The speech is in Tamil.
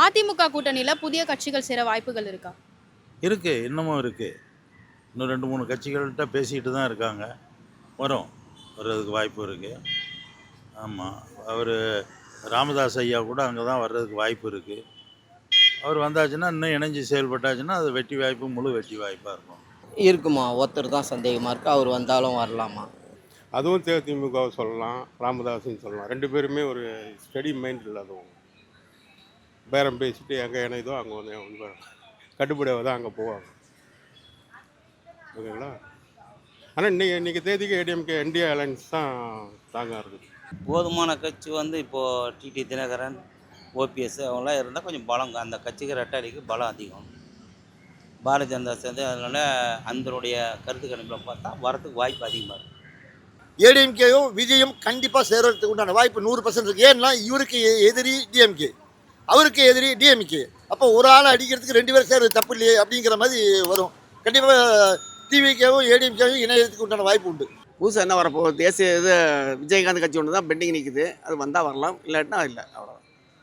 அதிமுக கூட்டணியில புதிய கட்சிகள் சேர வாய்ப்புகள் இருக்கா? இருக்கு, இன்னமும் இருக்கு. இன்னும் 2, 3 கட்சிகள்கிட்ட பேசிக்கிட்டு தான் இருக்காங்க. வரும். வர்றதுக்கு வாய்ப்பு இருக்கு. ஆமா. அவரு ராமதாஸ் ஐயா கூட அங்க தான் வர்றதுக்கு வாய்ப்பு இருக்கு. அவர் வந்தாச்சுன்னா, இன்னும் இணைஞ்சு செயல்பட்டாச்சுன்னா, அது வெற்றி வாய்ப்பு, முழு வெற்றி வாய்ப்பா இருக்கும். இருக்குமா, ஒருத்தர் தான் சந்தேகமாக இருக்குது, அவர் வந்தாலும் வரலாமா? அதுவும் தேமுதிகவை சொல்லலாம், ராமதாஸ்ன்னு சொல்லலாம். 2 பேருமே ஒரு ஸ்டடி மைண்ட் இல்லாதவங்க. பேரம் பேசிட்டு எங்கே இணையுதோ அங்கே வந்து கட்டுப்படியாக தான் அங்கே போவாங்க. ஓகேங்களா? ஆனால் இன்றைக்கி தேதிக்கு ஏடிஎம்கே இந்தியா அலைன்ஸ் தான் ஸ்ட்ராங்காக இருக்குது. போதுமான கட்சி வந்து இப்போது டிடி தினகரன், ஓபிஎஸ் அவங்களாம் இருந்தால் கொஞ்சம் பலம், அந்த கட்சிக்கு ரெட்டாடிக்கு பலம் அதிகம். பாரதிய ஜனதா சேர்ந்து அதனால் அதனுடைய கருத்து கணிப்பில் பார்த்தா வரத்துக்கு வாய்ப்பு அதிகமாக இருக்குது. ஏடிஎம்கேயும் விஜயும் கண்டிப்பாக சேர்றதுக்கு உண்டான வாய்ப்பு 100% இருக்குது. ஏன்னா இவருக்கு எதிரி டிஎம்கே, அவருக்கு எதிரி டிஎம்கே. அப்போ ஒரு ஆளை அடிக்கிறதுக்கு 2 பேர் சேர்றது தப்பு இல்லையே அப்படிங்கிற மாதிரி வரும். கண்டிப்பாக டிவிகேவும் ஏடிஎம்கேவும் இணையறதுக்கு உண்டான வாய்ப்பு உண்டு. புதுசாக என்ன வரப்போகுது? தேசிய இது விஜயகாந்த் கட்சி ஒன்று தான் பெண்டிங் நிற்குது. அது வந்தால் வரலாம், இல்லாட்டினா இல்லை, அவ்வளோ.